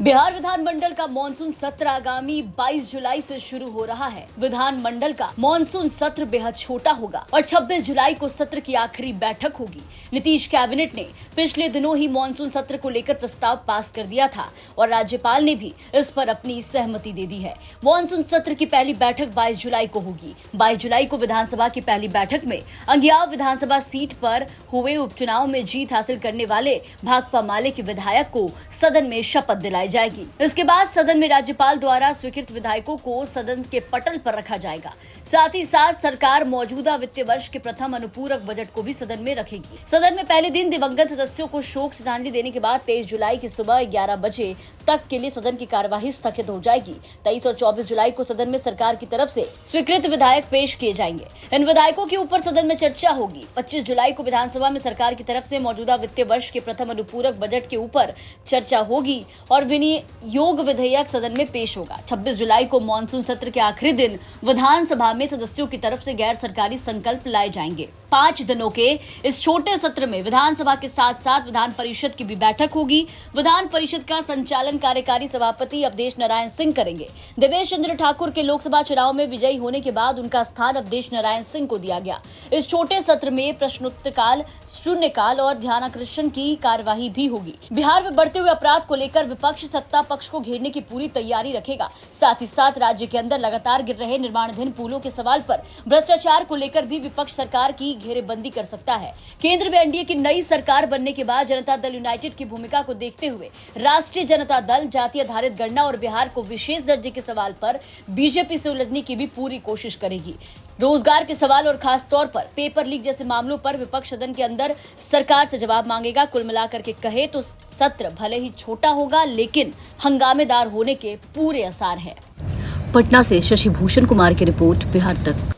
बिहार विधानमंडल का मानसून सत्र आगामी 22 जुलाई से शुरू हो रहा है। विधानमंडल का मानसून सत्र बेहद छोटा होगा और 26 जुलाई को सत्र की आखिरी बैठक होगी। नीतीश कैबिनेट ने पिछले दिनों ही मानसून सत्र को लेकर प्रस्ताव पास कर दिया था और राज्यपाल ने भी इस पर अपनी सहमति दे दी है। मानसून सत्र की पहली बैठक 22 जुलाई को होगी। 22 जुलाई को विधानसभा की पहली बैठक में अंगियाव विधानसभा सीट पर हुए उपचुनाव में जीत हासिल करने वाले भाकपा माले के विधायक को सदन में शपथ दिलाई जाएगी। इसके बाद सदन में राज्यपाल द्वारा स्वीकृत विधायकों को सदन के पटल पर रखा जाएगा। साथ ही साथ सरकार मौजूदा वित्तीय वर्ष के प्रथम अनुपूरक बजट को भी सदन में रखेगी। सदन में पहले दिन दिवंगत सदस्यों को शोक श्रद्धांजलि देने के बाद 23 जुलाई की सुबह 11 बजे तक के लिए सदन की कार्यवाही स्थगित हो जाएगी। 23 और 24 जुलाई को सदन में सरकार की तरफ से स्वीकृत विधायक पेश किए जाएंगे। इन विधायकों के ऊपर सदन में चर्चा होगी। 25 जुलाई को विधानसभा में सरकार की तरफ से मौजूदा वित्तीय वर्ष के प्रथम अनुपूरक बजट के ऊपर चर्चा होगी और विनियोग विधेयक सदन में पेश होगा। 26 जुलाई को मानसून सत्र के आखिरी दिन विधानसभा में सदस्यों की तरफ से गैर सरकारी संकल्प लाए जाएंगे। 5 दिनों के इस छोटे सत्र में विधानसभा के साथ साथ विधान परिषद की भी बैठक होगी। विधान परिषद का संचालन कार्यकारी सभापति अवधेश नारायण सिंह करेंगे। देवेश चंद्र ठाकुर के लोकसभा चुनाव में विजयी होने के बाद उनका स्थान अवधेश नारायण सिंह को दिया गया। इस छोटे सत्र में प्रश्नोत्तर काल, शून्यकाल और ध्यानाकर्षण की कार्यवाही भी होगी। बिहार में बढ़ते हुए अपराध को लेकर विपक्ष सत्ता पक्ष को घेरने की पूरी तैयारी रखेगा। साथ ही साथ राज्य के अंदर लगातार गिर रहे निर्माणाधीन पुलों के सवाल पर भ्रष्टाचार को लेकर भी विपक्ष सरकार की घेरेबंदी कर सकता है। केंद्र में एनडीए की नई सरकार बनने के बाद जनता दल यूनाइटेड की भूमिका को देखते हुए राष्ट्रीय जनता दल जाति आधारित गणना और बिहार को विशेष दर्जे के सवाल पर बीजेपी से उलझने की भी पूरी कोशिश करेगी। रोजगार के सवाल और खास तौर पर पेपर लीक जैसे मामलों पर विपक्ष सदन के अंदर सरकार से जवाब मांगेगा। कुल मिलाकर के कहे तो सत्र भले ही छोटा होगा लेकिन हंगामेदार होने के पूरे आसार हैं। पटना से शशि भूषण कुमार की रिपोर्ट, बिहार तक।